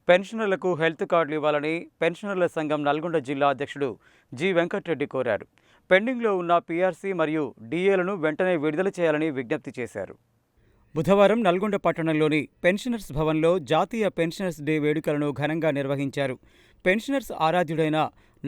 పెన్షనర్లకు హెల్త్ కార్డులు ఇవ్వాలని పెన్షనర్ల సంఘం నల్గొండ జిల్లా అధ్యక్షుడు జి వెంకటరెడ్డి కోరారు. పెండింగ్లో ఉన్న పీఆర్సీ మరియు డీఏలను వెంటనే విడుదల చేయాలని విజ్ఞప్తి చేశారు. బుధవారం నల్గొండ పట్టణంలోని పెన్షనర్స్ భవన్లో జాతీయ పెన్షనర్స్ డే వేడుకలను ఘనంగా నిర్వహించారు. పెన్షనర్స్ ఆరాధ్యుడైన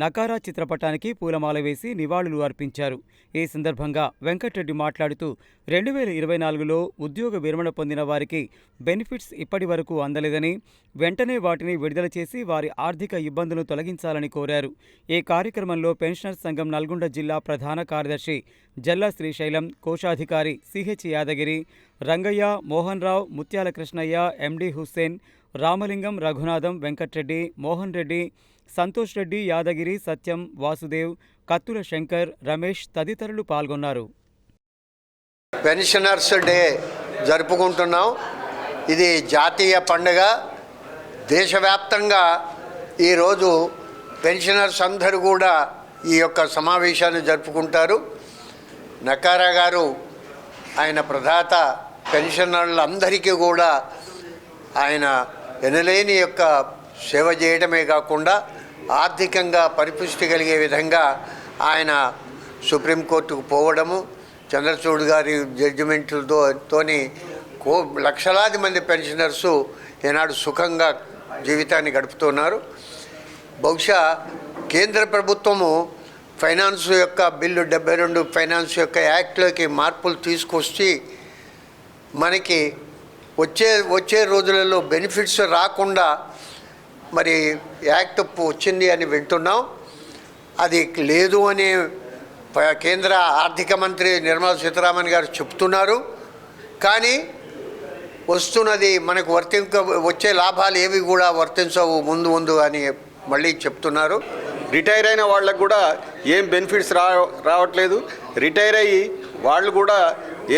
నకారా చిత్రపటానికి పూలమాల వేసి నివాళులు అర్పించారు. ఈ సందర్భంగా వెంకటరెడ్డి మాట్లాడుతూ 2024లో ఉద్యోగ విరమణ పొందిన వారికి బెనిఫిట్స్ ఇప్పటి వరకు అందలేదని, వెంటనే వాటిని విడుదల చేసి వారి ఆర్థిక ఇబ్బందులను తొలగించాలని కోరారు. ఈ కార్యక్రమంలో పెన్షనర్స్ సంఘం నల్గొండ జిల్లా ప్రధాన కార్యదర్శి జల్లా శ్రీశైలం, కోశాధికారి సిహెచ్ యాదగిరి, రంగయ్య, మోహన్ రావు, ముత్యాల కృష్ణయ్య, ఎండి హుస్సేన్, రామలింగం, రఘునాథం, వెంకట్రెడ్డి, మోహన్ రెడ్డి, సంతోష్ రెడ్డి, యాదగిరి, సత్యం, వాసుదేవ్, కత్తుల శంకర్, రమేష్ తదితరులు పాల్గొన్నారు. పెన్షనర్స్ డే జరుపుకుంటున్నాం. ఇది జాతీయ పండుగ. దేశవ్యాప్తంగా ఈరోజు పెన్షనర్స్ అందరూ కూడా ఈ యొక్క సమావేశాన్ని జరుపుకుంటారు. నకారా గారు ఆయన ప్రదాత, పెన్షనర్లందరికీ కూడా ఆయన ఎనలేని యొక్క సేవ చేయడమే కాకుండా ఆర్థికంగా పరిపుష్టి కలిగే విధంగా ఆయన సుప్రీంకోర్టుకు పోవడము, చంద్రచూడ్ గారి జడ్జిమెంట్లతోని లక్షలాది మంది పెన్షనర్సు ఈనాడు సుఖంగా జీవితాన్ని గడుపుతున్నారు. బహుశా కేంద్ర ప్రభుత్వము ఫైనాన్స్ యొక్క బిల్లు 72 ఫైనాన్స్ యొక్క యాక్ట్లోకి మార్పులు తీసుకొచ్చి మనకి వచ్చే రోజులలో బెనిఫిట్స్ రాకుండా మరి యాక్ట్ వచ్చింది అని వింటున్నాం. అది లేదు అని కేంద్ర ఆర్థిక మంత్రి నిర్మలా సీతారామన్ గారు చెప్తున్నారు. కానీ వస్తున్నది మనకు వచ్చే లాభాలు ఏవి కూడా వర్తించవు ముందు అని మళ్ళీ చెప్తున్నారు. రిటైర్ అయిన వాళ్ళకు కూడా ఏం బెనిఫిట్స్ రావట్లేదు. రిటైర్ అయ్యి వాళ్ళు కూడా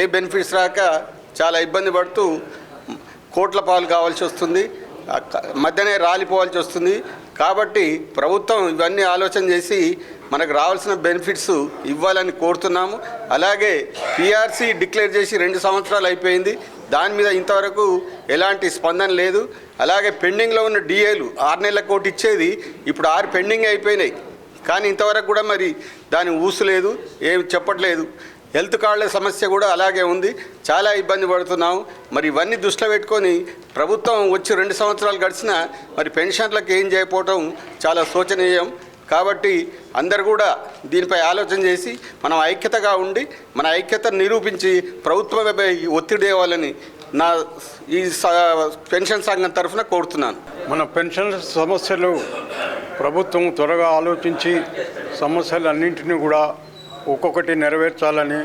ఏ బెనిఫిట్స్ రాక చాలా ఇబ్బంది పడుతూ కోట్ల పాలు కావాల్సి వస్తుంది, మధ్యనే రాలిపోవాల్సి వస్తుంది. కాబట్టి ప్రభుత్వం ఇవన్నీ ఆలోచన చేసి మనకు రావాల్సిన బెనిఫిట్స్ ఇవ్వాలని కోరుతున్నాము. అలాగే పీఆర్సీ డిక్లేర్ చేసి 2 సంవత్సరాలు అయిపోయింది. దాని మీద ఇంతవరకు ఎలాంటి స్పందన లేదు. అలాగే పెండింగ్లో ఉన్న డిఏలు 6 నెలల కోటి ఇచ్చేది ఇప్పుడు 6 పెండింగ్ అయిపోయినాయి. కానీ ఇంతవరకు కూడా మరి దాని ఊసు లేదు, ఏం చెప్పట్లేదు. హెల్త్ కార్డుల సమస్య కూడా అలాగే ఉంది. చాలా ఇబ్బంది పడుతున్నాము. మరి ఇవన్నీ దృష్టిలో పెట్టుకొని ప్రభుత్వం వచ్చి 2 సంవత్సరాలు గడిచినా మరి పెన్షన్లకు ఏం చేయకపోవటం చాలా శోచనీయం. కాబట్టి అందరు కూడా దీనిపై ఆలోచన చేసి మనం ఐక్యతగా ఉండి మన ఐక్యతను నిరూపించి ప్రభుత్వంపై ఒత్తిడి తేవాలని నా ఈ పెన్షన్ సంఘం తరఫున కోరుతున్నాను. మన పెన్షన్ సమస్యలు ప్రభుత్వం త్వరగా ఆలోచించి సమస్యలన్నింటినీ కూడా ఒక్కొక్కటి నెరవేర్చాలని,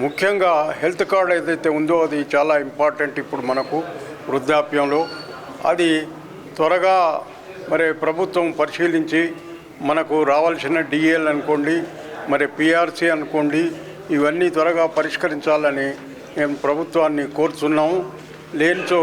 ముఖ్యంగా హెల్త్ కార్డు ఏదైతే ఉందో అది చాలా ఇంపార్టెంట్. ఇప్పుడు మనకు వృద్ధాప్యంలో అది త్వరగా మరి ప్రభుత్వం పరిశీలించి మనకు రావాల్సిన డిఏలు అనుకోండి, మరి పీఆర్సీ అనుకోండి, ఇవన్నీ త్వరగా పరిష్కరించాలని మేము ప్రభుత్వాన్ని కోరుతున్నాము. లేనిచో